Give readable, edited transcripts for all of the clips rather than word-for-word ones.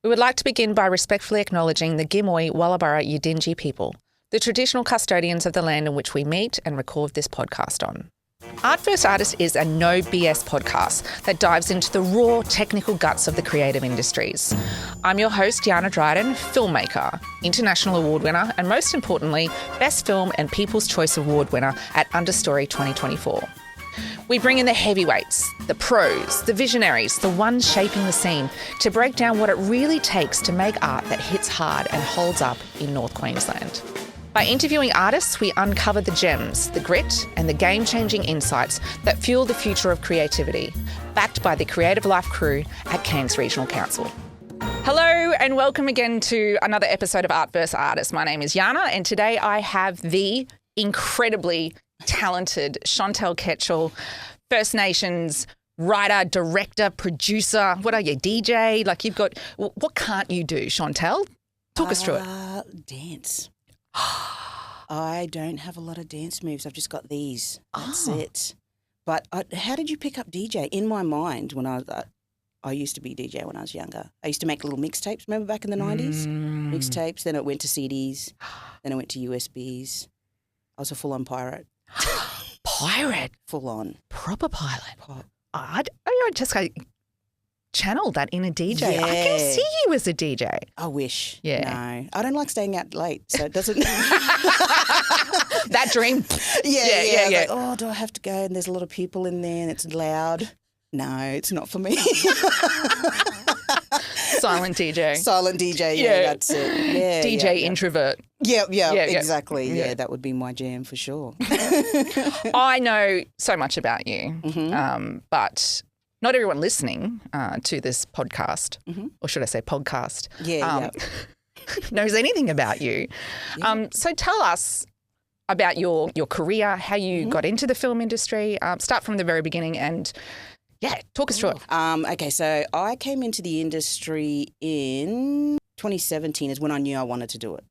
We would like to begin by respectfully acknowledging the Gimoy Wallabara Yidinji people, the traditional custodians of the land in which we meet and record this podcast on. Art vs. Artist is a no BS podcast that dives into the raw technical guts of the creative industries. I'm your host, Yana Dryden, filmmaker, international award winner, and most importantly, Best Film and People's Choice Award winner at Understory 2024. We bring in the heavyweights, the pros, the visionaries, the ones shaping the scene to break down what it really takes to make art that hits hard and holds up in North Queensland. By interviewing artists, we uncover the gems, the grit, and the game-changing insights that fuel the future of creativity, backed by the Creative Life crew at Cairns Regional Council. Hello and welcome again to another episode of Art vs. Artist. My name is Yana and today I have the incredibly talented Shontell Ketchell, First Nations writer, director, producer. What are you, DJ? Like you've got, what can't you do, Shontell? Talk us through it. Dance. I don't have a lot of dance moves. I've just got these. That's it. But how did you pick up DJ? In my mind, when I used to be DJ when I was younger. I used to make little mixtapes. Remember back in the 90s? Mixtapes. Then it went to CDs. Then it went to USBs. I was a full-on pirate. Pirate? Full-on. Proper pilot. I just channeled that in a DJ. Yeah. I can see you as a DJ. I wish. Yeah. No. I don't like staying out late, so it doesn't... That dream. Yeah. Like, oh, do I have to go? And there's a lot of people in there and it's loud. No, it's not for me. Silent DJ. Silent DJ, yeah, that's it. Yeah, DJ introvert. Yeah, exactly. Yeah, that would be my jam for sure. I know so much about you, but not everyone listening to this podcast, or should I say podcast, knows anything about you. Yeah. So tell us about your career, how you got into the film industry. Start from the very beginning and, talk us through it. Okay, so I came into the industry in 2017 is when I knew I wanted to do it.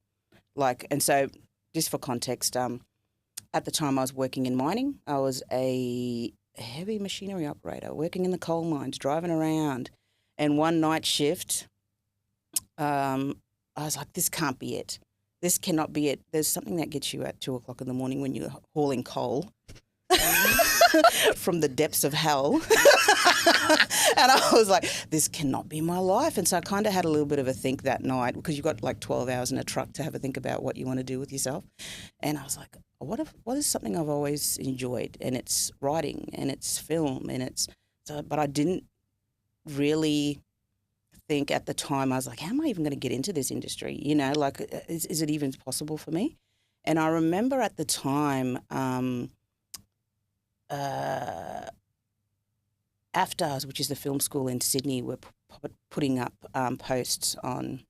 And so just for context, at the time I was working in mining. I was a heavy machinery operator, working in the coal mines, driving around. And one night shift, I was like, this can't be it. This cannot be it. There's something that gets you at 2 o'clock in the morning when you're hauling coal from the depths of hell. And I was like, this cannot be my life. And so I kind of had a little bit of a think that night because you've got like 12 hours in a truck to have a think about what you want to do with yourself. And I was like, what is something I've always enjoyed? And it's writing and it's film but I didn't really think at the time. I was like, how am I even going to get into this industry? You know, like, is it even possible for me? And I remember at the time, AFTARS, which is the film school in Sydney, were putting up posts on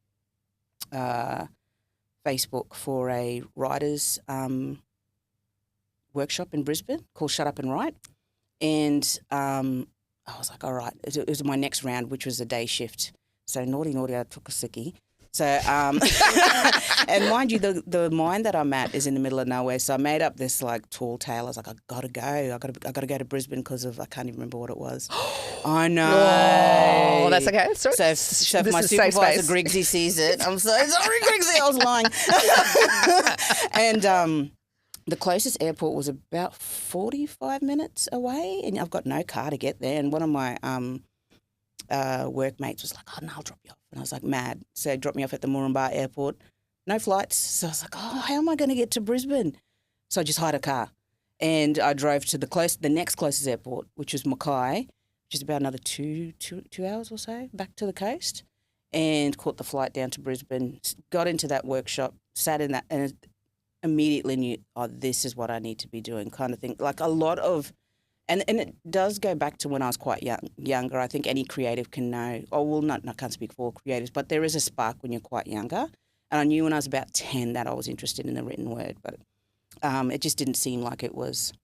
Facebook for a writers' workshop in Brisbane called Shut Up and Write. And I was like, all right, it was my next round, which was a day shift. So naughty, I took a sickie. So, and mind you, the mine that I'm at is in the middle of nowhere. So I made up this like tall tale. I was like, I gotta go. I gotta go to Brisbane because I can't even remember what it was. I know. Oh, that's okay. So if my supervisor Griggsy sees it, I'm so sorry, Griggsy, I was lying. And the closest airport was about 45 minutes away, and I've got no car to get there. And one of my workmates was like, oh, no, I'll drop you off. And I was like, mad. So he dropped me off at the Barrumbi airport. No flights. So I was like, oh, how am I going to get to Brisbane? So I just hired a car. And I drove to the next closest airport, which was Mackay, which is about another two hours or so back to the coast, and caught the flight down to Brisbane, got into that workshop, sat in that, and immediately knew, oh, this is what I need to be doing kind of thing. Like a lot of... And it does go back to when I was quite younger. I think any creative can know. Oh, well, I can't speak for all creatives, but there is a spark when you're quite younger. And I knew when I was about 10 that I was interested in the written word, but it just didn't seem like it was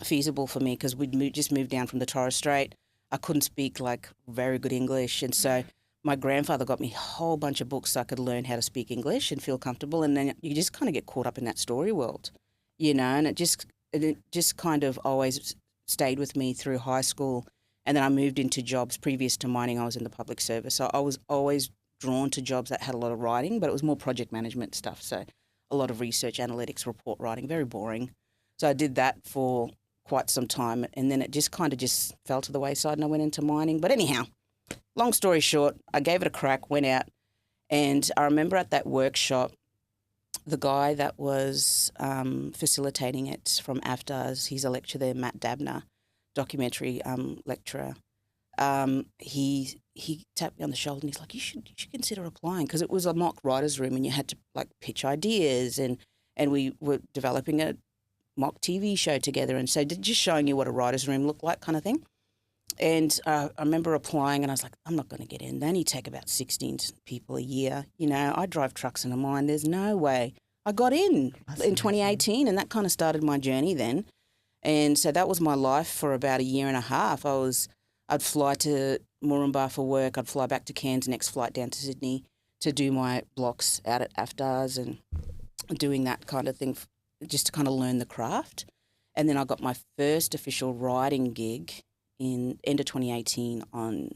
feasible for me because we'd just moved down from the Torres Strait. I couldn't speak like very good English, and so my grandfather got me a whole bunch of books so I could learn how to speak English and feel comfortable. And then you just kind of get caught up in that story world, you know. And it just kind of always stayed with me through high school, and then I moved into jobs. Previous to mining, I was in the public service, so I was always drawn to jobs that had a lot of writing, but it was more project management stuff. So a lot of research, analytics, report writing, very boring. So I did that for quite some time, and then it just kind of just fell to the wayside and I went into mining. But anyhow, long story short, I gave it a crack, went out, and I remember at that workshop, the guy that was facilitating it from AFDAS, he's a lecturer there, Matt Dabner, documentary lecturer. He tapped me on the shoulder and he's like, you should consider applying, because it was a mock writer's room and you had to like pitch ideas, and we were developing a mock TV show together, and so just showing you what a writer's room looked like, kind of thing. And I remember applying and I was like, I'm not going to get in. They only take about 16 people a year. You know, I drive trucks in a mine. There's no way. I got in 2018, and that kind of started my journey then. And so that was my life for about a year and a half. I'd fly to Moranbah for work. I'd fly back to Cairns, next flight down to Sydney to do my blocks out at AFDAS and doing that kind of thing just to kind of learn the craft. And then I got my first official writing gig in end of 2018 on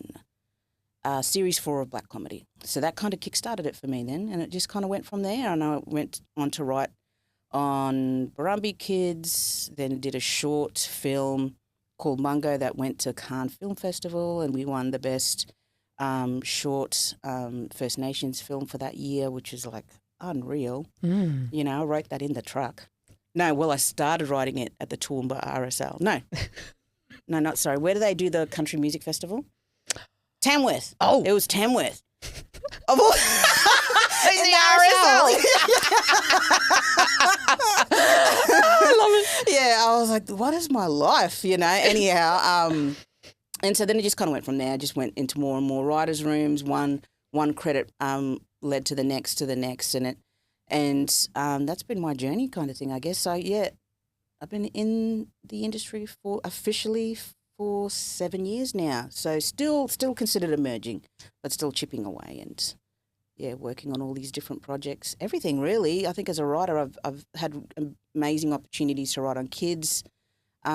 Series 4 of Black Comedy. So that kind of kick-started it for me then, and it just kind of went from there. And I went on to write on Barrumbi Kids, then did a short film called Mungo that went to Cairns Film Festival, and we won the best short First Nations film for that year, which is like unreal. You know, I wrote that in the truck. No, well, I started writing it at the Toowoomba RSL. No, not sorry. Where do they do the country music festival? Tamworth. Oh. It was Tamworth. Of all- In the RSL. I love it. Yeah, I was like, what is my life, you know? Anyhow, and so then it just kind of went from there. I just went into more and more writers' rooms. One credit led to the next, and that's been my journey kind of thing, I guess. So, yeah, I've been in the industry officially for 7 years now. So still considered emerging, but still chipping away and, yeah, working on all these different projects. Everything, really. I think as a writer, I've had amazing opportunities to write on kids'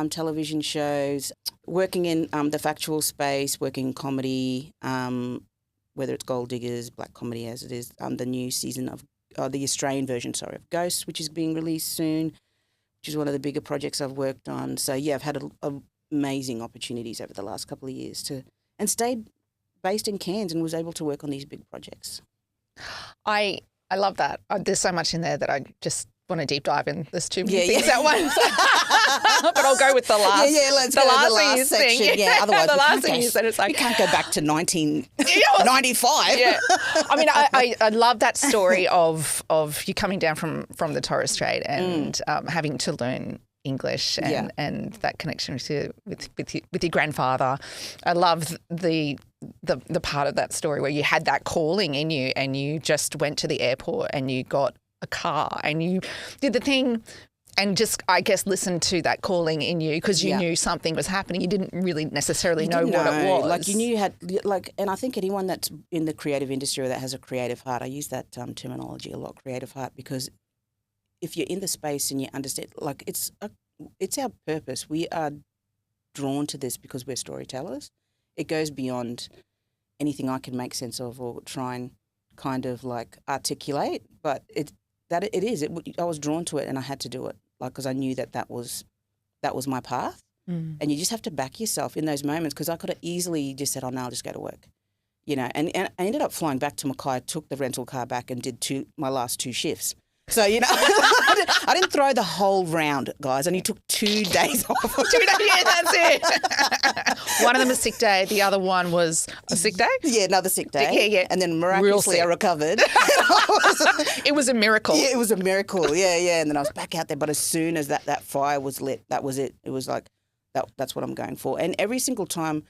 television shows, working in the factual space, working in comedy, whether it's Gold Diggers, Black Comedy as it is, the new season of the Australian version, of Ghosts, which is being released soon, which is one of the bigger projects I've worked on. So, yeah, I've had amazing opportunities over the last couple of years and stayed based in Cairns and was able to work on these big projects. I love that. There's so much in there that I just want to deep dive in. There's too many things at once. But I'll go with the last. Yeah, let's go to the last section. Thing. Yeah, otherwise the last thing you said, it's like you can't go back to 1995. Yeah, I mean, I love that story of you coming down from the Torres Strait and having to learn English and that connection with your grandfather. I love the part of that story where you had that calling in you and you just went to the airport and you got a car and you did the thing and just, I guess, listened to that calling in you because you knew something was happening. You didn't really necessarily know what it was. Like you knew you had, and I think anyone that's in the creative industry or that has a creative heart, I use that terminology a lot, creative heart, because if you're in the space and you understand, like it's our purpose. We are drawn to this because we're storytellers. It goes beyond anything I can make sense of or try and kind of like articulate, but I was drawn to it and I had to do it, like, because I knew that was my path. And you just have to back yourself in those moments, because I could have easily just said, oh, no, I'll just go to work, you know. And I ended up flying back to Mackay, took the rental car back and did my last 2 shifts. So, you know, I didn't throw the whole round, guys. I only took 2 days off. 2 days, yeah, that's it. One of them was sick day. The other one was a sick day? Yeah, another sick day. Yeah. And then miraculously I recovered. It was a miracle. Yeah, it was a miracle. Yeah. And then I was back out there. But as soon as that fire was lit, that was it. It was like, that's what I'm going for. And every single time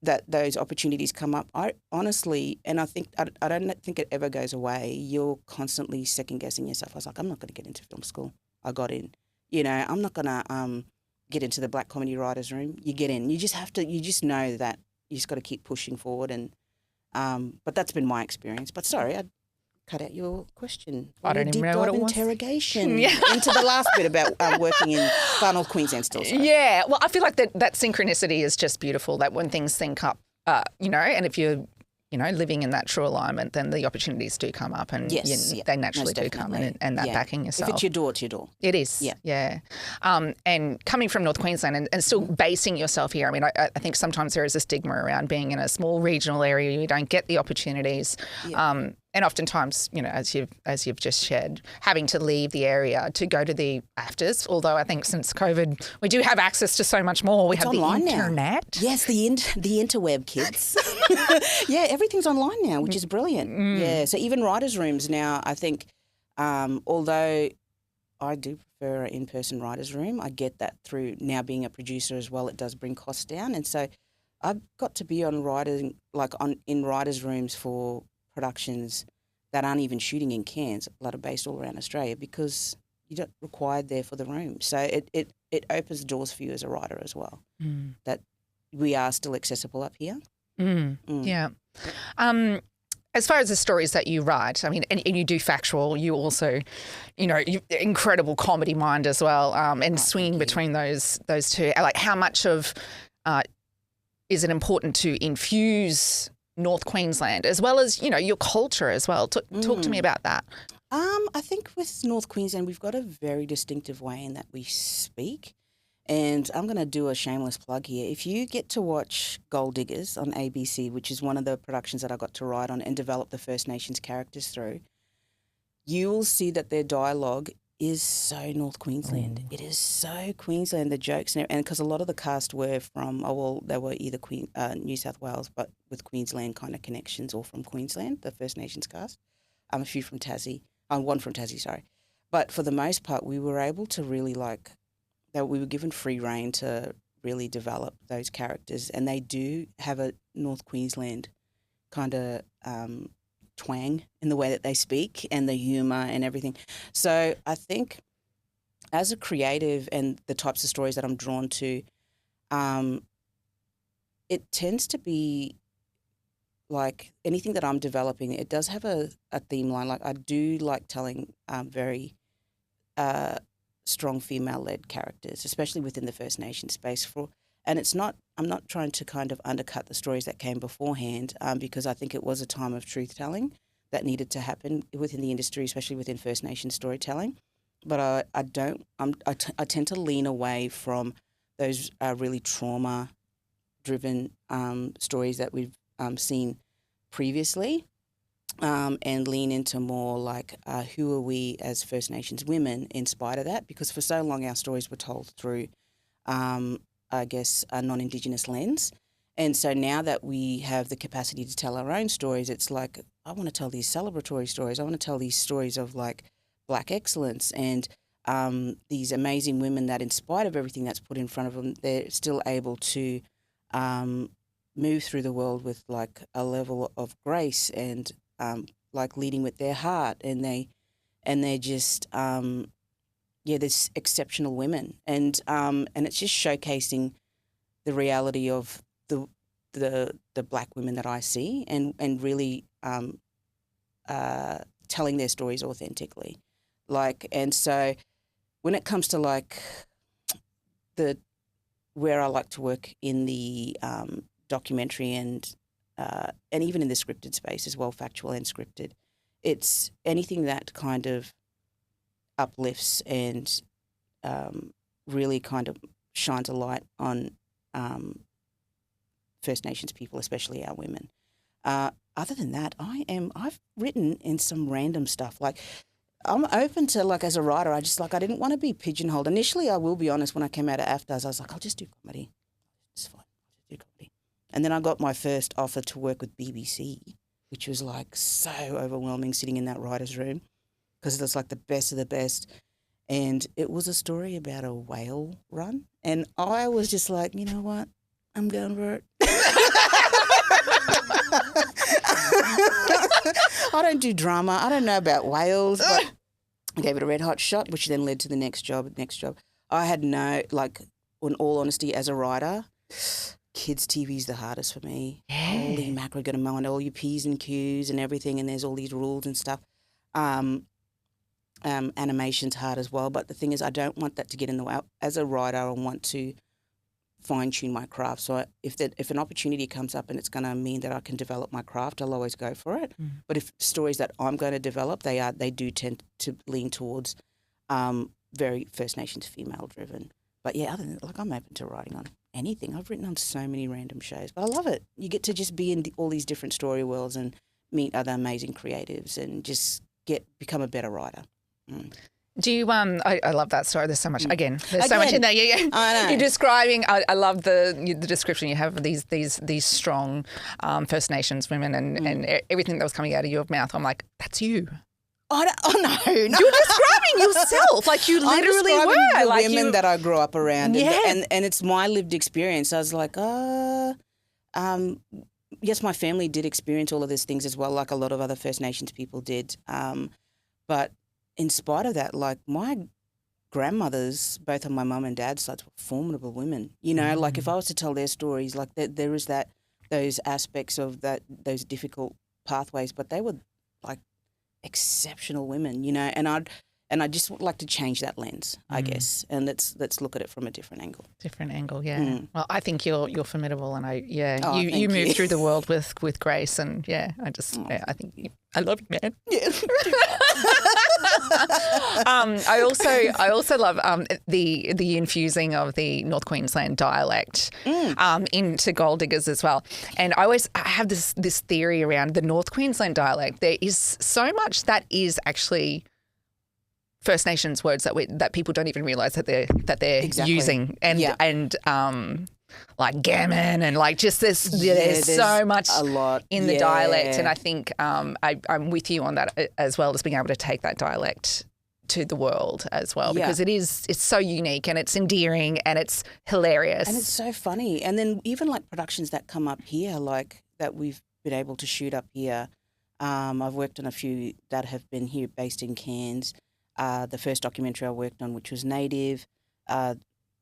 that those opportunities come up, I honestly, and I think I don't think it ever goes away, you're constantly second guessing yourself. I was like, I'm not going to get into film school. I got in. You know, I'm not going to get into the Black Comedy Writers Room. You get in. You just know that you just got to keep pushing forward. And but that's been my experience. But sorry, I cut out your question. I don't even know what it was. Interrogation into the last bit about working in Far North Queensland still. Sorry. Yeah, well, I feel like that synchronicity is just beautiful, that when things sync up, you know, and if you're living in that true alignment, then the opportunities do come up, and they naturally do come in, and that backing yourself. If it's your door, it's your door. It is. Yeah. And coming from North Queensland and still basing yourself here, I mean, I think sometimes there is a stigma around being in a small regional area. You don't get the opportunities. Yeah. And oftentimes, as you've just shared, having to leave the area to go to the AFTRs, although I think since COVID, we do have access to so much more. We have the internet. Now. Yes, the interweb, kids. Yeah, everything's online now, which is brilliant. Yeah, so even writers' rooms now, I think, although I do prefer an in-person writers' room, I get that through now being a producer as well. It does bring costs down. And so I've got to be in writers' rooms for productions that aren't even shooting in Cairns, that are based all around Australia, because you're not required there for the room. So it opens doors for you as a writer as well, that we are still accessible up here. Yeah. As far as the stories that you write, I mean, and you do factual, you also, you incredible comedy mind as well, and swinging between those two. Like, how much of is it important to infuse North Queensland as well as, your culture as well? Talk to me about that. I think with North Queensland, we've got a very distinctive way in that we speak. And I'm going to do a shameless plug here. If you get to watch Gold Diggers on ABC, which is one of the productions that I got to write on and develop the First Nations characters through, you will see that their dialogue is so North Queensland. It is so Queensland, the jokes. And because a lot of the cast were from, they were either New South Wales, but with Queensland kind of connections, or from Queensland, the First Nations cast. A few from Tassie. One from Tassie, sorry. But for the most part, we were able to really we were given free rein to really develop those characters, and they do have a North Queensland kind of twang in the way that they speak and the humour and everything. So I think as a creative and the types of stories that I'm drawn to, it tends to be like anything that I'm developing, it does have a theme line. Like, I do like telling very strong female-led characters, especially within the First Nation space. And I'm not trying to kind of undercut the stories that came beforehand, because I think it was a time of truth-telling that needed to happen within the industry, especially within First Nation storytelling. But I tend to lean away from those really trauma-driven stories that we've seen previously, and lean into more like who are we as First Nations women in spite of that, because for so long our stories were told through, I guess, a non-Indigenous lens. And so now that we have the capacity to tell our own stories, it's like, I want to tell these celebratory stories. I want to tell these stories of like Black excellence and these amazing women that, in spite of everything that's put in front of them, they're still able to move through the world with like a level of grace and like leading with their heart, and they're just this exceptional women, and it's just showcasing the reality of the Black women that I see, and really telling their stories authentically, and so when it comes to like where I like to work in the documentary and even in the scripted space as well, factual and scripted, it's anything that kind of uplifts and really kind of shines a light on First Nations people, especially our women. Other than that, I've written in some random stuff. Like, I'm open to, like, as a writer, I didn't want to be pigeonholed. Initially, I will be honest, when I came out of AFTRs, I was like, I'll just do comedy. It's fine. I'll just do comedy. And then I got my first offer to work with BBC, which was like so overwhelming sitting in that writer's room, because it was like the best of the best. And it was a story about a whale run. And I was just like, you know what? I'm going for it. I don't do drama. I don't know about whales, but I gave it a red hot shot, which then led to the next job. I had no, like, in all honesty, as a writer, kids' TV's the hardest for me. Yeah. Holy mackerel, got to mind all your P's and Q's and everything, and there's all these rules and stuff. Animation's hard as well, but the thing is, I don't want that to get in the way. As a writer, I want to fine-tune my craft. So if an opportunity comes up and it's going to mean that I can develop my craft, I'll always go for it. But if stories that I'm going to develop, they do tend to lean towards very First Nations female-driven. But yeah, other than I'm open to writing on anything. I've written on so many random shows, but I love it. You get to just be in all these different story worlds and meet other amazing creatives and just become a better writer. Do you I love that story. There's so much. Again, there's so much in there. Yeah. I know. You're describing. I love the description you have of these strong First Nations women and everything that was coming out of your mouth. I'm like, that's you. Oh no. You're describing yourself like you literally I'm were. the like women that I grew up around, Yeah. and it's my lived experience. I was like, yes, my family did experience all of these things as well, like a lot of other First Nations people did. But in spite of that, like my grandmothers, both on my mum and dad's sides, were formidable women. You know, like if I was to tell their stories, like there is those aspects of those difficult pathways, but they were like exceptional women, you know, and I just would like to change that lens, I guess, and let's look at it from a different angle. Different angle, yeah. Well, I think you're formidable, and you move you. through the world with grace, and I think I love you, man. Yeah. I also love the infusing of the North Queensland dialect into Gold Diggers as well. And I have this theory around the North Queensland dialect. There is so much that is actually First Nations words that people don't even realise that they're Exactly. using, and like gammon and like just there's so much a lot in the dialect, and I think I'm with you on that as well, as being able to take that dialect to the world as well, because it's so unique and it's endearing and it's hilarious and it's so funny. And then even like productions that come up here, like that we've been able to shoot up here. I've worked on a few that have been here based in Cairns. The first documentary I worked on, which was Naytive,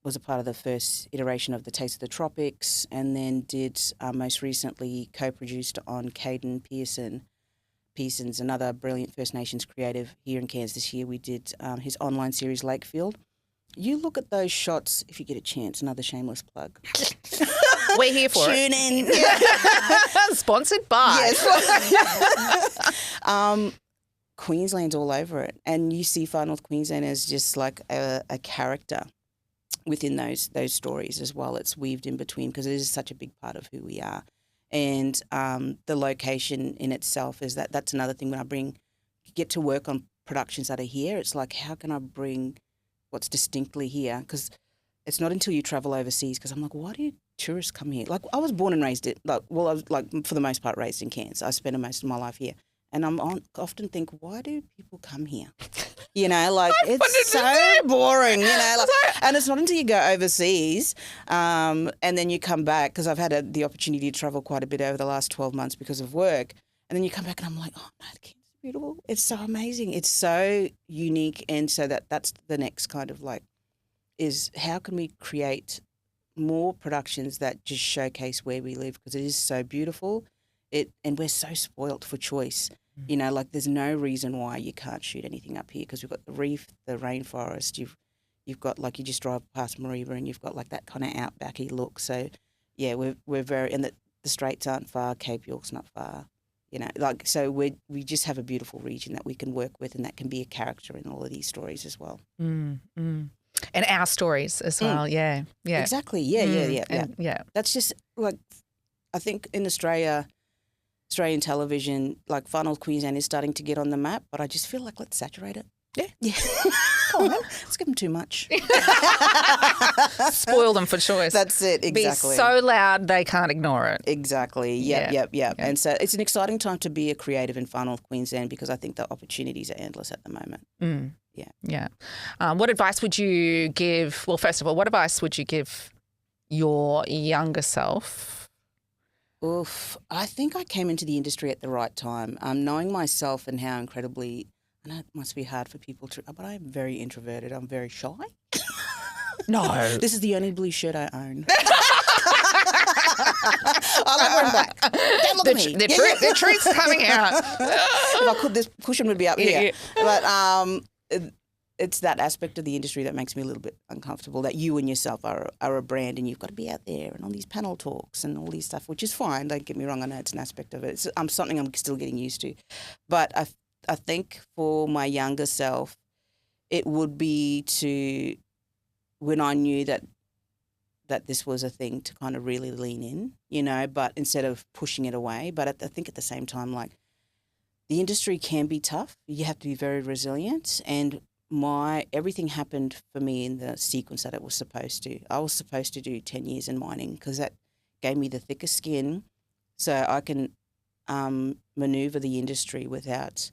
was a part of the first iteration of The Taste of the Tropics, and then did most recently co-produced on Caden Pearson's another brilliant First Nations creative here in Cairns this year. We did his online series Lakefield. You look at those shots if you get a chance. Another shameless plug. We're here for Tune in. Sponsored by. Yes. Queensland's all over it, and you see Far North Queensland as just like a character within those stories as well. It's weaved in between because it is such a big part of who we are. And the location in itself is that's another thing. When I get to work on productions that are here, it's like, how can I bring what's distinctly here? Because it's not until you travel overseas, because I'm like, why do tourists come here? Like, I was born and raised I was like for the most part raised in Cairns. I spent most of my life here. And often think, why do people come here? You know, like it's so boring, you know. Like, and it's not until you go overseas and then you come back, because I've had the opportunity to travel quite a bit over the last 12 months because of work. And then you come back and I'm like, oh, no, the Cairns is beautiful. It's so amazing. It's so unique. And so that's the next kind of like is how can we create more productions that just showcase where we live, because it is so beautiful. And we're so spoilt for choice. You know, like there's no reason why you can't shoot anything up here, because we've got the reef, the rainforest, you've got like, you just drive past Marliya and you've got like that kind of outbacky look. So yeah, we're very, and the Straits aren't far, Cape York's not far, you know, like, so we just have a beautiful region that we can work with, and that can be a character in all of these stories as well. And our stories as well. Yeah. Exactly. Yeah. That's just like, I think in Australian television, like Far North Queensland is starting to get on the map, but I just feel like let's saturate it. Yeah. Come on, man. Let's give them too much. Spoil them for choice. That's it, exactly. Be so loud they can't ignore it. Exactly. Yep. And so it's an exciting time to be a creative in Far North Queensland, because I think the opportunities are endless at the moment. Yeah. What advice would you give? Well, first of all, what advice would you give your younger self? Oof. I think I came into the industry at the right time. Knowing myself and how incredibly, I know it must be hard for people to, but I'm very introverted. I'm very shy. No. This is the only blue shirt I own. I like wearing black. Don't look at me. The truth's coming out. If I could, this cushion would be up here. But it's that aspect of the industry that makes me a little bit uncomfortable, that you and yourself are a brand and you've got to be out there and all these panel talks and all these stuff, which is fine. Don't get me wrong. I know it's an aspect of it. It's something I'm still getting used to. But I think for my younger self, it would be to, when I knew that this was a thing, to kind of really lean in, you know, but instead of pushing it away. But I think at the same time, like, the industry can be tough. You have to be very resilient. And everything happened for me in the sequence that it was supposed to. I was supposed to do 10 years in mining because that gave me the thicker skin so I can maneuver the industry without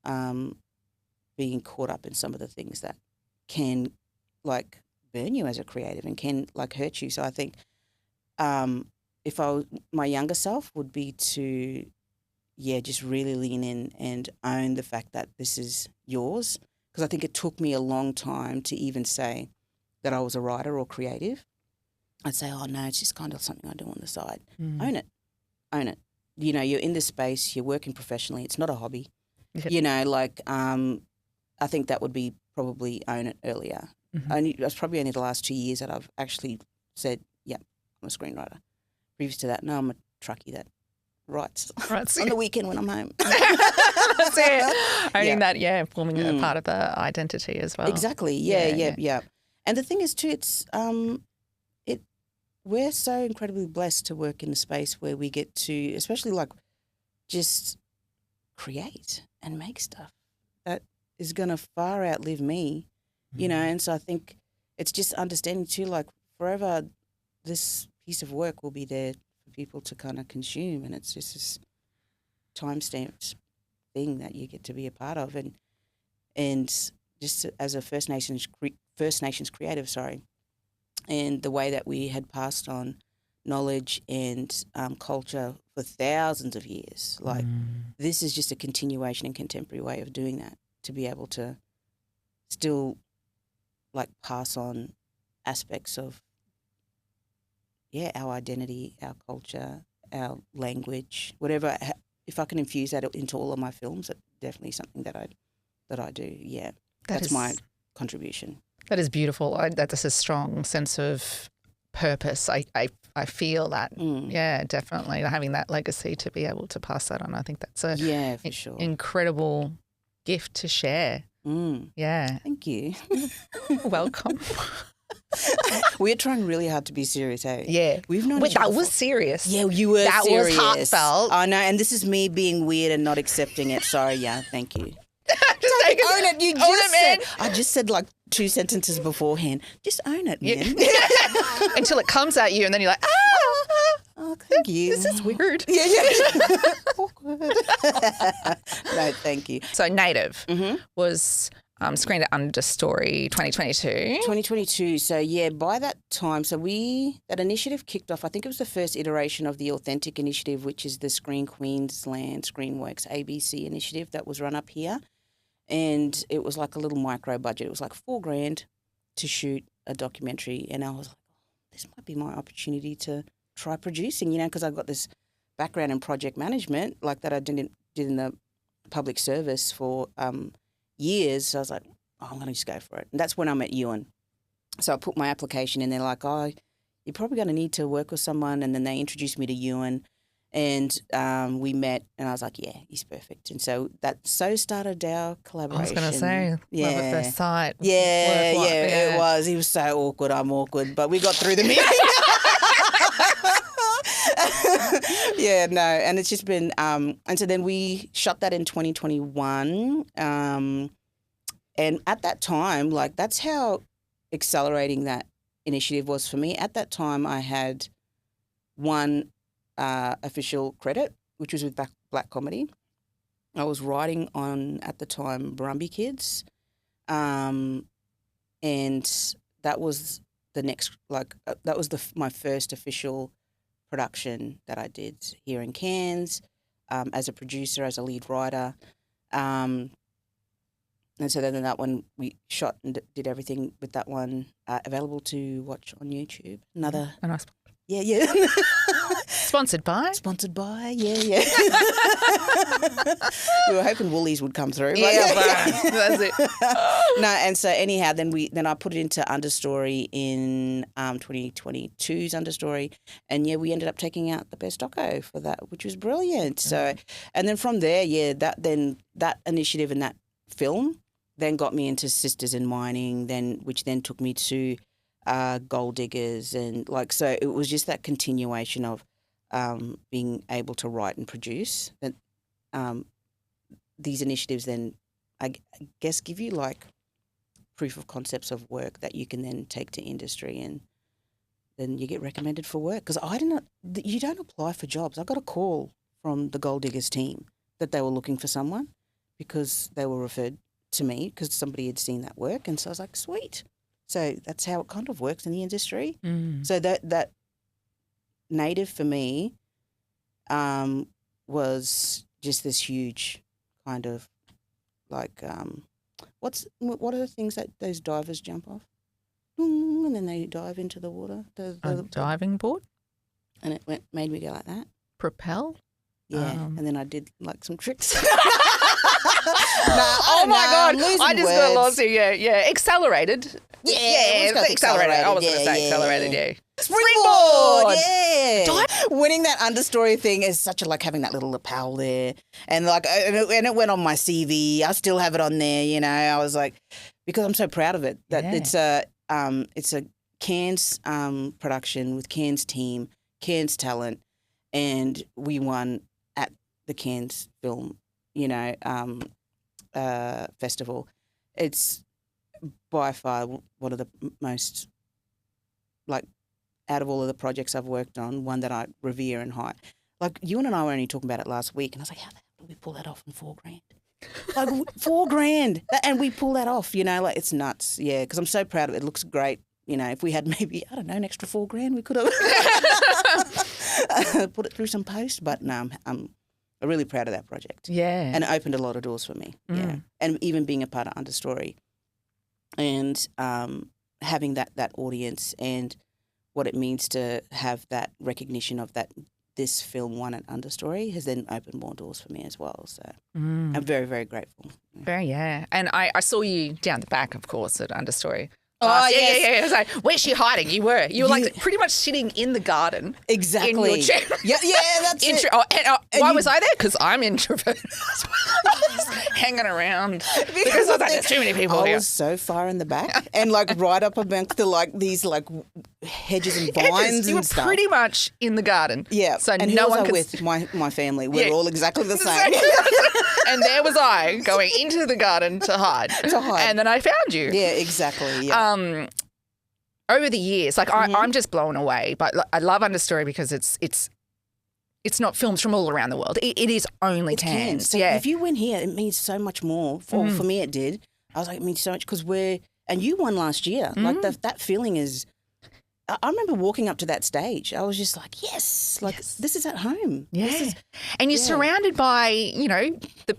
being caught up in some of the things that can, like, burn you as a creative and can, like, hurt you. So I think if my younger self would be to, just really lean in and own the fact that this is yours, because I think it took me a long time to even say that I was a writer or creative. I'd say, oh, no, it's just kind of something I do on the side. Own it. You know, you're in this space, you're working professionally. It's not a hobby. Yep. You know, like, I think that would be probably own it earlier. Mm-hmm. That's probably only the last 2 years that I've actually said, I'm a screenwriter. Previous to that, no, I'm a truckie that writes on the weekend when I'm home. That's it. Owning that, forming a part of the identity as well. Exactly. Yeah. And the thing is too, it's we're so incredibly blessed to work in a space where we get to, especially, like, just create and make stuff that is going to far outlive me, you know. And so I think it's just understanding too, like, forever this piece of work will be there for people to kind of consume, and it's just this time-stamped thing that you get to be a part of, and just as a First Nations creative, and the way that we had passed on knowledge and culture for thousands of years, like, this is just a continuation and contemporary way of doing that, to be able to still, like, pass on aspects of our identity, our culture, our language, whatever. If I can infuse that into all of my films, it's definitely something that I do. Yeah, that's my contribution. That is beautiful. That's a strong sense of purpose. I feel that. Yeah, definitely having that legacy to be able to pass that on. I think that's a for sure, incredible gift to share. Yeah. Thank you. Welcome. We're trying really hard to be serious, eh? Yeah. We've known that was serious. Yeah, you were that serious. That was heartfelt. I know, and this is me being weird and not accepting it. Sorry, thank you. Own it. You just said. I just said, like, 2 sentences beforehand. Just own it, man. Until it comes at you and then you're like, oh, thank you. This is weird. Yeah. Awkward. No, thank you. So Naytive was screened at Understory 2022. 2022. So, by that time, that initiative kicked off. I think it was the first iteration of the Authentic Initiative, which is the Screen Queensland Screenworks ABC initiative that was run up here. And it was like a little micro budget. It was like $4,000 to shoot a documentary. And I was like, this might be my opportunity to try producing, you know, because I've got this background in project management, like, that I did in the public service for years. So I was like, I'm going to just go for it. And that's when I met Ewan. So I put my application in. They're like, you're probably going to need to work with someone. And then they introduced me to Ewan. And we met, and I was like, yeah, he's perfect. And so started our collaboration. I was going to say, love at first sight. Yeah, it was. He was so awkward. I'm awkward. But we got through the meeting. And it's just been, and so then we shot that in 2021. And at that time, like, that's how accelerating that initiative was for me. At that time, I had one official credit, which was with Black Comedy. I was writing on, at the time, Barrumbi Kids. And that was the next, that was my first official production that I did here in Cairns, as a producer, as a lead writer. And so then that one, we shot and did everything with that one, available to watch on YouTube. Another... A nice. Yeah. Sponsored by? Sponsored by, yeah. We were hoping Woolies would come through. Yeah, but that's it. No, and so anyhow, then I put it into Understory in 2022's Understory, and we ended up taking out the best doco for that, which was brilliant. So, and then from there, that initiative and that film then got me into Sistas in Mining, which then took me to Gold Diggers, and so it was just that continuation of being able to write and produce. That these initiatives then, I guess, give you proof of concepts of work that you can then take to industry, and then you get recommended for work. Because you don't apply for jobs. I got a call from the Gold Diggers team that they were looking for someone because they were referred to me because somebody had seen that work, and so I was like, sweet. So that's how it kind of works in the industry. So that Naytive for me was just this huge kind of what are the things that those divers jump off? And then they dive into the water. A diving board? And it made me go like that. Propel? Yeah, and then I did some tricks. Oh my God, I just got lost here. Yeah. Accelerated. Yeah, accelerated. I was going to say accelerated, yeah. Springboard, yeah. Winning that Understory thing is such a having that little lapel there, and and it went on my CV. I still have it on there, I was because I'm so proud of it that it's a Cairns production with Cairns team, Cairns talent, and we won at the Cairns Film, festival. It's by far one of the most, out of all of the projects I've worked on, one that I revere and hype. You and I were only talking about it last week, and I was like, how the hell did we pull that off in $4,000? $4,000, and we pull that off, it's nuts, yeah, because I'm so proud of it. It looks great. If we had maybe, I don't know, an extra $4,000, we could have put it through some post, but no, I'm really proud of that project. Yeah. And it opened a lot of doors for me, yeah. And even being a part of Understory and having that audience and what it means to have that recognition of that this film won at Understory has then opened more doors for me as well. So I'm very, very grateful. Yeah. And I saw you down the back, of course, at Understory. Oh, yeah. I was like, where's she hiding? You were pretty much sitting in the garden. Exactly. In your chair. Yeah, that's it. Why was I there? Because I'm introverted. Hanging around. Because I was there's too many people here. I was so far in the back and right up amongst these hedges and vines you and stuff. You were pretty much in the garden. Yeah. So and no who was one I with? My family. We're all exactly the same. And there was I going into the garden to hide. And then I found you. Yeah, exactly. Yeah. Over the years, I'm just blown away. But I love Understory because it's not films from all around the world. It is only Cairns. So if you win here, it means so much more. For me, it did. I was like, it means so much because and you won last year. That feeling is. I remember walking up to that stage. I was just like, yes, this is at home. Yeah. And you're surrounded by, the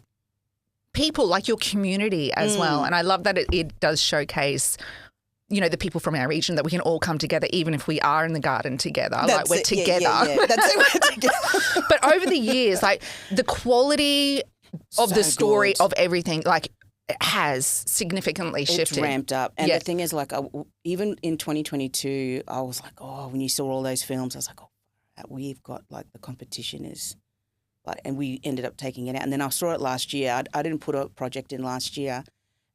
people, your community as well. And I love that it does showcase, the people from our region, that we can all come together even if we are in the garden together. We're together. Yeah. That's it, we're together. But over the years, the quality of the story of everything, it has significantly shifted. It's ramped up. And the thing is, even in 2022, I was like, oh, when you saw all those films, I was like, oh, we've got, the competition is, and we ended up taking it out. And then I saw it last year. I didn't put a project in last year.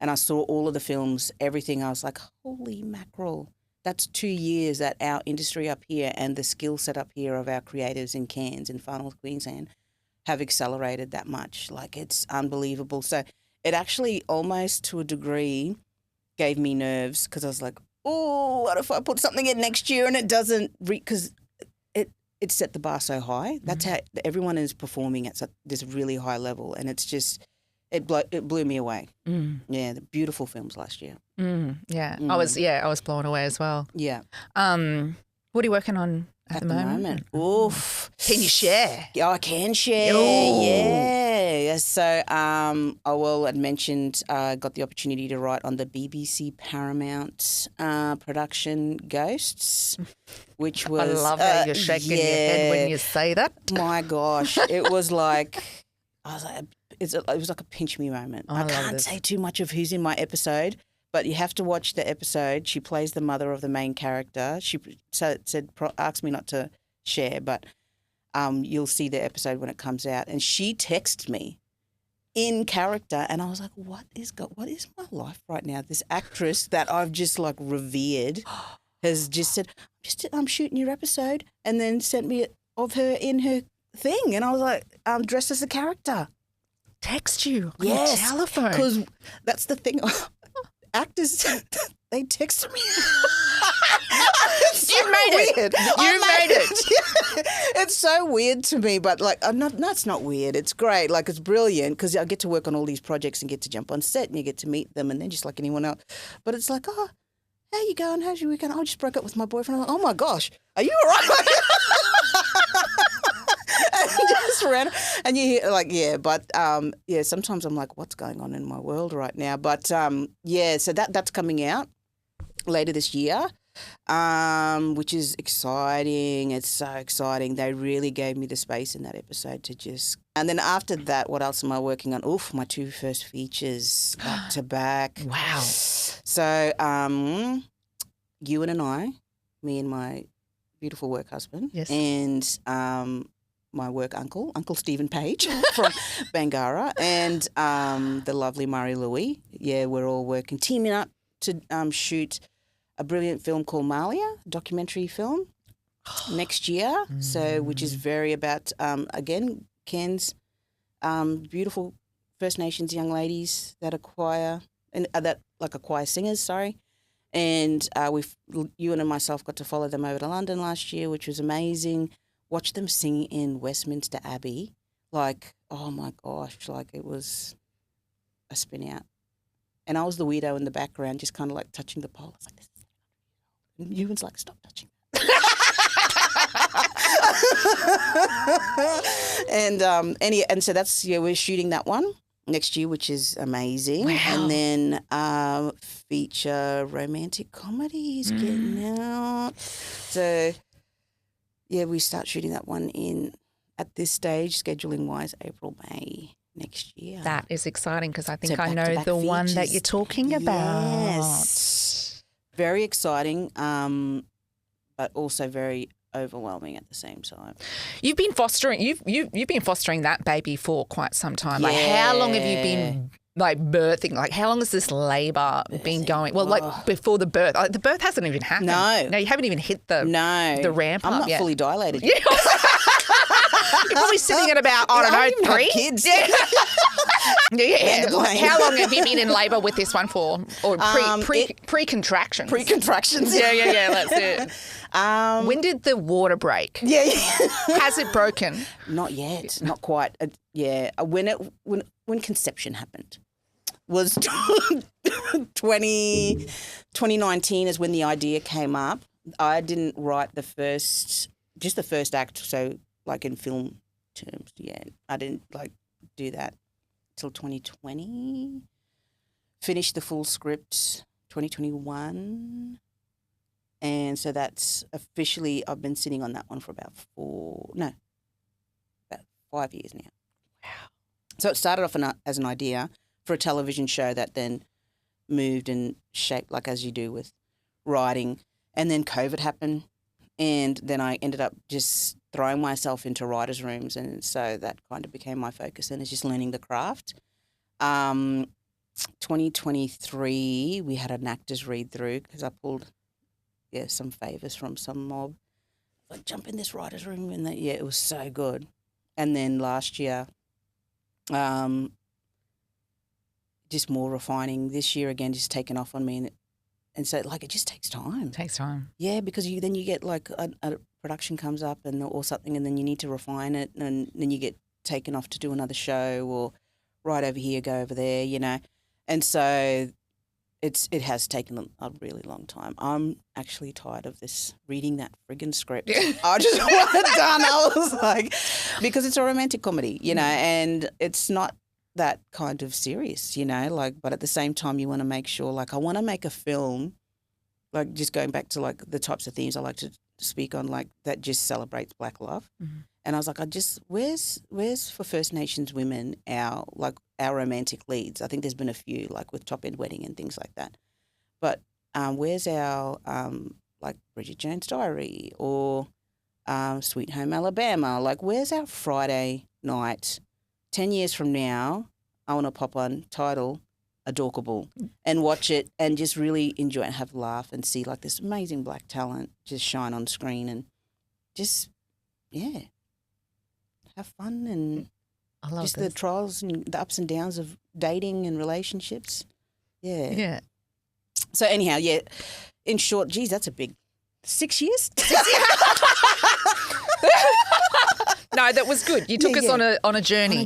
And I saw all of the films, everything. I was like, holy mackerel. That's 2 years that our industry up here and the skill set up here of our creatives in Cairns and Far North Queensland have accelerated that much. It's unbelievable. So it actually almost to a degree gave me nerves because I was like, oh, what if I put something in next year and it doesn't, because it set the bar so high. That's how everyone is performing at this really high level, and it's just, it blew me away. Yeah, the beautiful films last year. Yeah, I was blown away as well. Yeah. When What are you working on at the moment? Oof. Can you share? Yeah, I can share. Ooh. Yeah. So I mentioned I got the opportunity to write on the BBC Paramount production Ghosts, which was... I love how you're shaking your head when you say that. My gosh. It was like... it was like a pinch me moment. I can't say too much of who's in my episode, but you have to watch the episode. She plays the mother of the main character. She asked me not to share, but you'll see the episode when it comes out. And she texted me in character, and I was like, what is my life right now? This actress that I've just like revered has just said, I'm shooting your episode, and then sent me of her in her thing. And I was like, I'm dressed as a character. Text you on your telephone. Because that's the thing. Actors, they text me. You made it. You made it. It's so weird to me, but like, it's not weird. It's great. Like, it's brilliant because I get to work on all these projects and get to jump on set and you get to meet them and then just like anyone else. But it's like, oh, how you going? How's your weekend? I just broke up with my boyfriend. I'm like, oh my gosh, are you all right? Just ran, and you hear like, sometimes I'm like, what's going on in my world right now? But so that's coming out later this year, which is exciting. It's so exciting. They really gave me the space in that episode to just... And then after that, what else am I working on? Oof, my 2 first features back to back. Wow. So Ewan and I, me and my beautiful work husband, and my work uncle Stephen Page from Bangara, and the lovely Murray Louie. Yeah, we're all teaming up to shoot a brilliant film called Marliya, a documentary film, next year. So, which is very about, again, Cairns, beautiful First Nations young ladies that acquire singers, sorry. And Ewan and myself got to follow them over to London last year, which was amazing. Watch them sing in Westminster Abbey. Like, oh my gosh, like it was a spin out. And I was the weirdo in the background, just kind of like touching the pole. I was like, this. And Ewan's like, stop touching. And so that's, we're shooting that one next year, which is amazing. Wow. And then feature romantic comedies getting out. So... yeah, we start shooting that one at this stage, scheduling-wise, April, May next year. That is exciting because I think So I know back-to-back the one that features. you're talking about. Yes. Very exciting, but also very overwhelming at the same time. You've been fostering that baby for quite some time. Like, how long have you been like birthing? Like, how long has this labour been going? Well, like before the birth. The birth hasn't even happened. No, you haven't even hit the ramp up I'm not yet. fully dilated yet. You're probably sitting at about, I don't know, 3 kids. Yeah. Like, how long have you been in labour with this one for? Or pre-contractions? Pre-contractions. Yeah, that's it. When did the water break? Yeah. Has it broken? Not yet. Not quite. When conception happened was 2019 is when the idea came up. I didn't write the first act, so like in film terms, I didn't like do that till 2020. Finished the full script 2021. And so that's officially, I've been sitting on that one for about 5 years now. Wow. So it started off as an idea for a television show that then moved and shaped like as you do with writing. And then COVID happened, and then I ended up just throwing myself into writers' rooms, and so that kind of became my focus, and it's just learning the craft. 2023, we had an actors read through because I pulled some favours from some mob. Like, jump in this writer's room, and it was so good. And then last year, just more refining. This year again, just taken off on me, and so like it just takes time. Takes time. Yeah, because then you get like a production comes up or something, and then you need to refine it, and then you get taken off to do another show or right over here, go over there, And so it has taken a really long time. I'm actually tired of this reading that friggin' script. I just want it done. I was like, because it's a romantic comedy, you know, and it's not that kind of serious, you know, like, but at the same time you want to make sure, like, I want to make a film, like, just going back to like the types of themes I like to speak on, like, that just celebrates Black love. Mm-hmm. And I was like, where's for First Nations women our romantic leads? I think there's been a few, like with Top End Wedding and things like that. But where's our like Bridget Jones' Diary or Sweet Home Alabama? Like, where's our Friday night? 10 years from now, I want to pop on Tidal, Adorkable, and watch it and just really enjoy it and have a laugh and see like this amazing Black talent just shine on screen and just, yeah, have fun and just the trials and the ups and downs of dating and relationships. Yeah. Yeah. So anyhow, yeah, in short, geez, that's a big 6 years. No, that was good. You took us on a journey.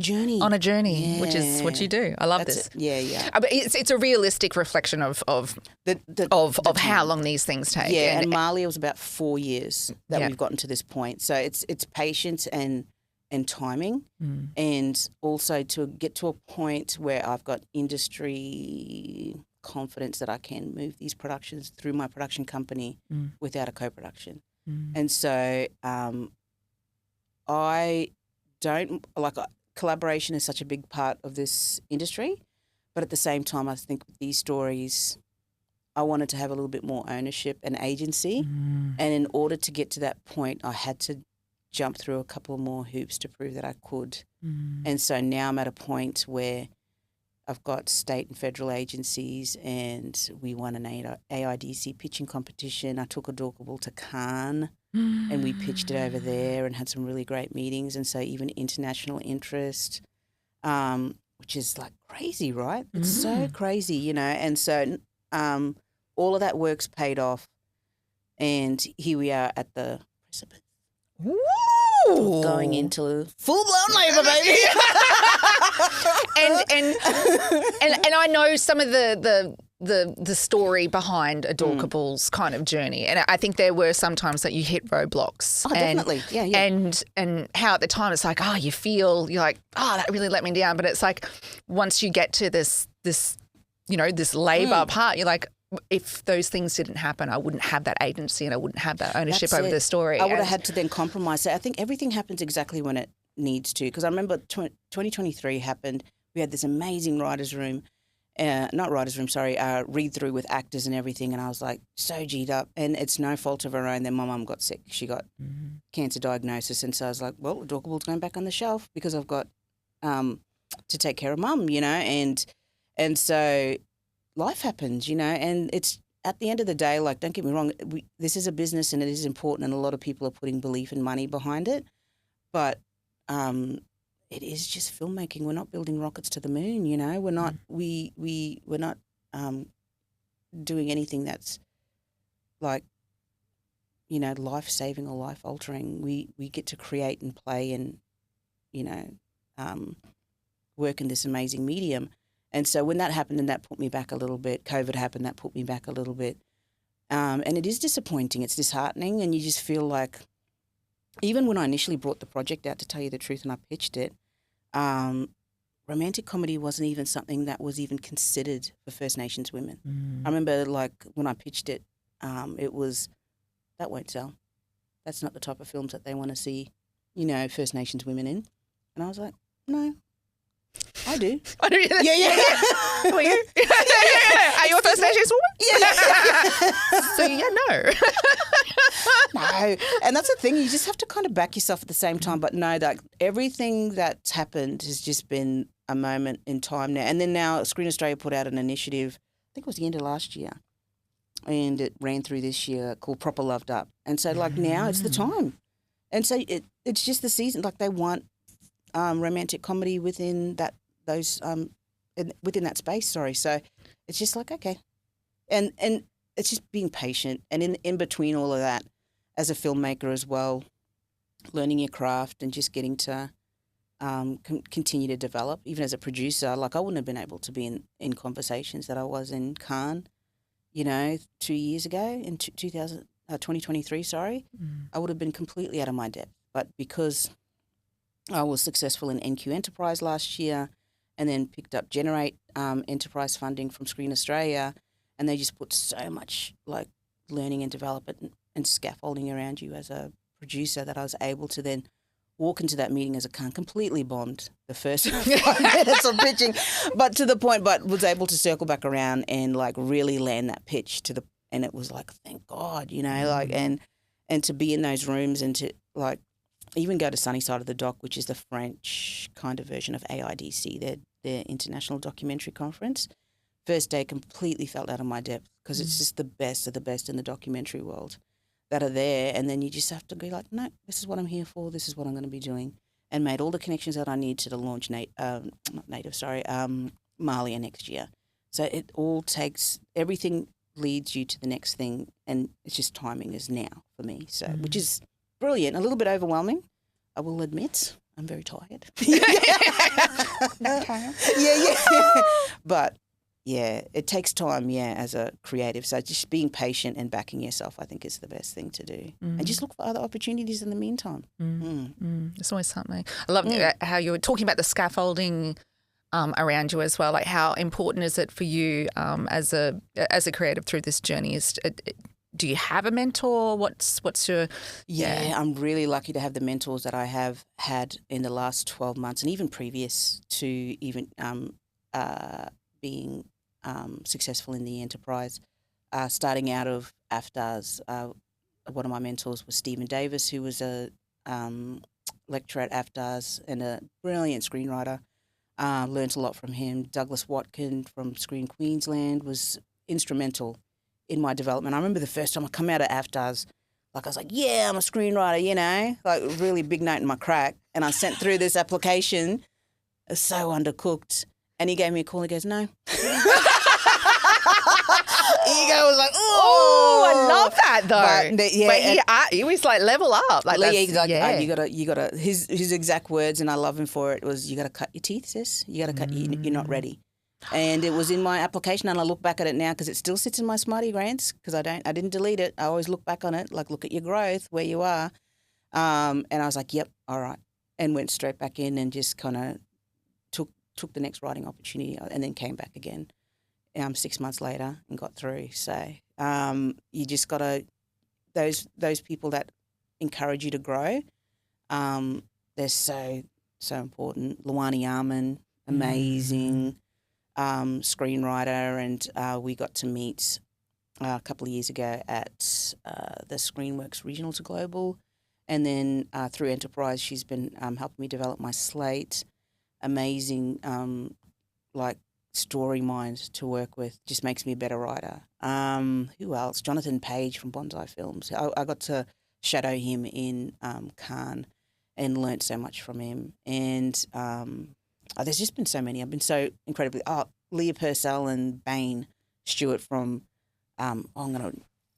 On a journey, yeah. which is what you do. I love this. Yeah. But it's a realistic reflection of how long these things take. Yeah, and Marliya was about 4 years that we've gotten to this point. So it's patience and timing, and also to get to a point where I've got industry confidence that I can move these productions through my production company without a co-production. And so I don't like collaboration is such a big part of this industry, but at the same time, I think with these stories, I wanted to have a little bit more ownership and agency. And in order to get to that point, I had to jump through a couple more hoops to prove that I could. And so now I'm at a point where I've got state and federal agencies, and we won an AIDC pitching competition. I took Adorkable to Cairns, and we pitched it over there and had some really great meetings. And so even international interest, which is like crazy, right? It's so crazy, you know. And so all of that work's paid off, and here we are at the precipice. Ooh. Going into full-blown labour, baby. and I know some of the story behind Adorkable's kind of journey, and I think there were some times that you hit roadblocks. Oh, definitely, yeah. And how at the time it's like, you're like, that really let me down. But it's like once you get to this labour part, you're like, if those things didn't happen, I wouldn't have that agency and I wouldn't have that ownership over the story. I would have had to then compromise. So I think everything happens exactly when it needs to, because I remember 2023 happened. We had this amazing read-through with actors and everything, and I was like so G'd up, and it's no fault of her own. Then my mum got sick. She got cancer diagnosis, and so I was like, well, Adorkable's going back on the shelf because I've got to take care of mum, you know, and so life happens, you know, and it's at the end of the day, like, don't get me wrong, this is a business and it is important, and a lot of people are putting belief and money behind it, but it is just filmmaking. We're not building rockets to the moon, you know. We're not we're not doing anything that's like, you know, life-saving or life-altering. We get to create and play and, you know, work in this amazing medium. And so when that happened, and that put me back a little bit, COVID happened, that put me back a little bit. And it is disappointing. It's disheartening, and you just feel like, even when I initially brought the project out, to tell you the truth, and I pitched it, romantic comedy wasn't even something that was even considered for First Nations women. I remember, like, when I pitched it, it was, that won't sell. That's not the type of films that they want to see, you know, First Nations women in. And I was like, no. I do. Yeah. Who are you? Are you a First Nations woman? Yeah. So no. No. And that's the thing. You just have to kind of back yourself at the same time, but know that everything that's happened has just been a moment in time now. And then now Screen Australia put out an initiative, I think it was the end of last year, and it ran through this year, called Proper Loved Up. And so, like, now it's the time. And so it's just the season. Like, they want romantic comedy within that within that space. Sorry, so it's just like, okay, and it's just being patient, and in between all of that, as a filmmaker as well, learning your craft and just getting to continue to develop. Even as a producer, like I wouldn't have been able to be in conversations that I was in Cairns, 2 years ago in 2023, sorry. I would have been completely out of my depth. But because I was successful in NQ Enterprise last year and then picked up Generate Enterprise funding from Screen Australia, and they just put so much like learning and development and scaffolding around you as a producer that I was able to then walk into that meeting as a cunt, completely bombed the first 5 minutes of pitching, but to the point, but was able to circle back around and like really land that pitch and it was like, thank God, like, and to be in those rooms and to like even go to Sunnyside of the Doc, which is the French kind of version of AIDC, their International Documentary Conference. First day completely felt out of my depth because it's just the best of the best in the documentary world that are there, and then you just have to be like, no, this is what I'm here for, this is what I'm going to be doing, and made all the connections that I need to launch Marliya next year. So it all takes, everything leads you to the next thing, and it's just timing is now for me, so which is brilliant, a little bit overwhelming, I will admit. I'm very tired. Okay. Yeah. But yeah, it takes time, as a creative. So just being patient and backing yourself, I think, is the best thing to do. And just look for other opportunities in the meantime. It's always something. I love how you were talking about the scaffolding around you as well. Like, how important is it for you as a creative through this journey? Do you have a mentor? What's your... Yeah, I'm really lucky to have the mentors that I have had in the last 12 months and even previous to even being successful in the enterprise. Starting out of AFTAs, one of my mentors was Stephen Davis, who was a lecturer at AFTAs and a brilliant screenwriter. Learned a lot from him. Douglas Watkin from Screen Queensland was instrumental in my development. I remember the first time I come out of AFTAs, like I was like, yeah, I'm a screenwriter, like really big note in my crack. And I sent through this application, so undercooked. And he gave me a call and he goes, no. Ego was like, oh, I love that though. But he was like, level up. Like, he's like, you gotta. His exact words, and I love him for it, was, you gotta cut your teeth, sis. You gotta cut. You're not ready. And it was in my application, and I look back at it now because it still sits in my Smarty grants because I didn't delete it. I always look back on it, like look at your growth, where you are. And I was like, yep, all right, and went straight back in and just kind of took the next writing opportunity and then came back again 6 months later and got through. So you just got to, those people that encourage you to grow, they're so important. Luani Arman, amazing screenwriter, and we got to meet a couple of years ago at the Screenworks Regional to Global, and then through Enterprise she's been helping me develop my slate. Amazing story mind to work with, just makes me a better writer. Who else? Jonathan Page from Bonsai Films. I got to shadow him in Cairns and learnt so much from him. And there's just been so many. I've been so incredibly... Leah Purcell and Bain Stewart from... I'm going to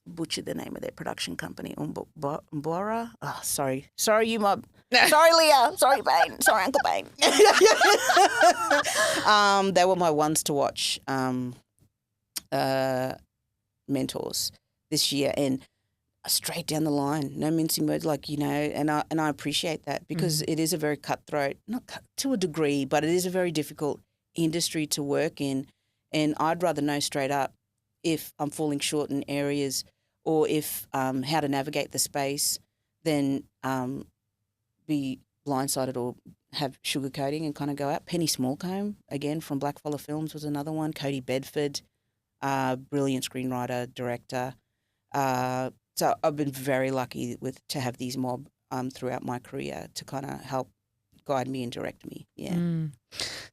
butcher the name of their production company, Umbora. Oh, sorry. Sorry, you mob. Sorry, Leah. Sorry, Bain. Sorry, Uncle Bain. They were my ones to watch mentors this year, and straight down the line, no mincing words, and I appreciate that because it is a very cutthroat, to a degree, but it is a very difficult industry to work in, and I'd rather know straight up if I'm falling short in areas or if how to navigate the space than be blindsided or have sugarcoating and kind of go out. Penny Smallcombe, again, from Blackfella Films was another one. Cody Bedford, brilliant screenwriter, director. So I've been very lucky to have these mob throughout my career to kind of help guide me and direct me. Yeah.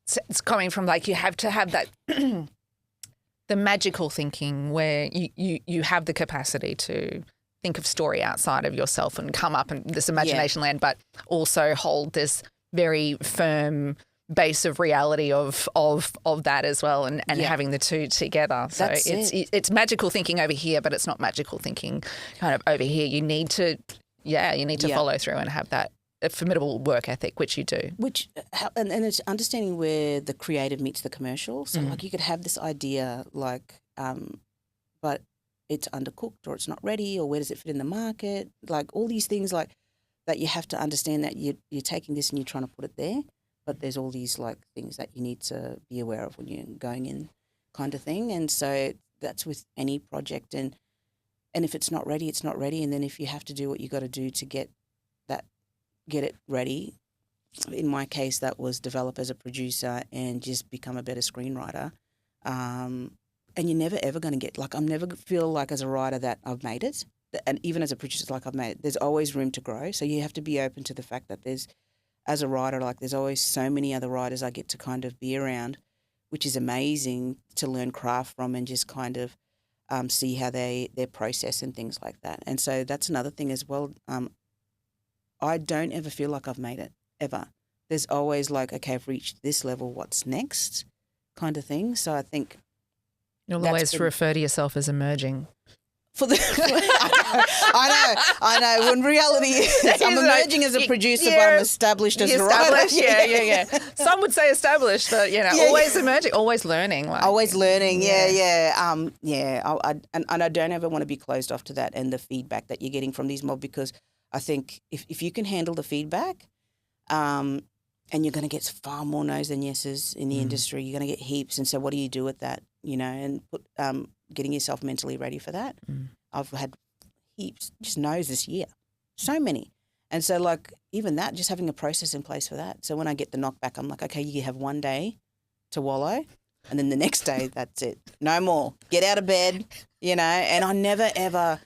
So it's coming from you have to have that the magical thinking where you have the capacity to think of story outside of yourself and come up in this imagination land, but also hold this very firm base of reality of that as well, and having the two together. So it's magical thinking over here, but it's not magical thinking kind of over here. You need to follow through and have that a formidable work ethic, which you do. And it's understanding where the creative meets the commercial. So like you could have this idea like, but it's undercooked or it's not ready, or where does it fit in the market? Like all these things like that you have to understand that you're taking this and you're trying to put it there, but there's all these like things that you need to be aware of when you're going in kind of thing. And so that's with any project. And if it's not ready, it's not ready. And then if you have to do what you got to do to get it ready, in my case, that was develop as a producer and just become a better screenwriter. And you're never, ever going to get, like, I'm never feel like as a writer that I've made it. And even as a producer, like I've made it. There's always room to grow. So you have to be open to the fact that as a writer, like there's always so many other writers I get to kind of be around, which is amazing to learn craft from and just kind of see how their process and things like that. And so that's another thing as well. I don't ever feel like I've made it, ever. There's always like, okay, I've reached this level, what's next kind of thing. So I think you'll always refer to yourself as emerging. I know. When reality is, I'm emerging as a producer, but I'm established as a writer. Yeah. Some would say established, but always emerging, always learning. Like. Always learning. Yeah. I don't ever want to be closed off to that and the feedback that you're getting from these mob, because I think if you can handle the feedback, and you're going to get far more no's than yeses in the industry. You're going to get heaps, and so what do you do with that? And put getting yourself mentally ready for that. I've had heaps, just no's this year, so many. And so like even that, just having a process in place for that. So when I get the knockback, I'm like, okay, you have one day to wallow, and then the next day, that's it. No more. Get out of bed, and I never ever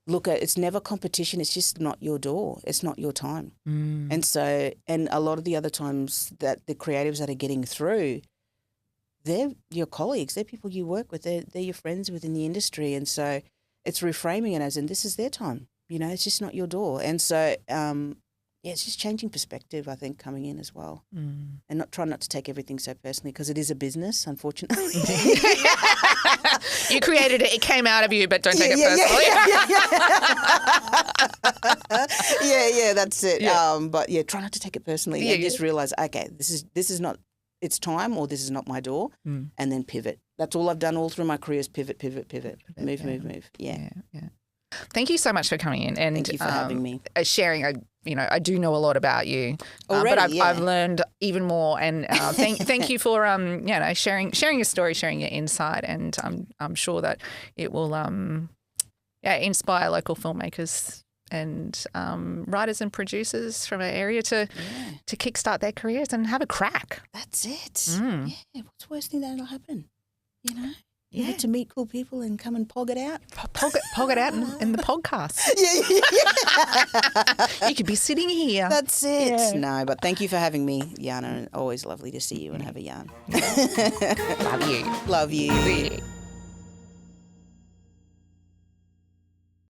look at, it's never competition. It's just not your door. It's not your time. And so, and a lot of the other times that the creatives that are getting through, they're your colleagues, they're people you work with, they're your friends within the industry. And so it's reframing it as in this is their time, it's just not your door. And so, it's just changing perspective, I think, coming in as well. And trying not to take everything so personally, because it is a business, unfortunately. You created it, it came out of you, but don't take it personally. Yeah, that's it. But try not to take it personally and just realise, okay, this is not its time, or this is not my door, and then pivot. That's all I've done all through my career is pivot, move. Yeah. Thank you so much for coming in and thank you for having me. Sharing. I do know a lot about you, already, but I've learned even more. And thank you for sharing your story, sharing your insight, and I'm sure that it will inspire local filmmakers and writers and producers from our area to kickstart their careers and have a crack. That's it. Yeah, what's the worst thing that'll happen? You get to meet cool people and come and pog it out. Pog it out in the podcast. You could be sitting here. That's it. Yeah. No, but thank you for having me, Yana. Always lovely to see you and have a yarn. Love you. Love you.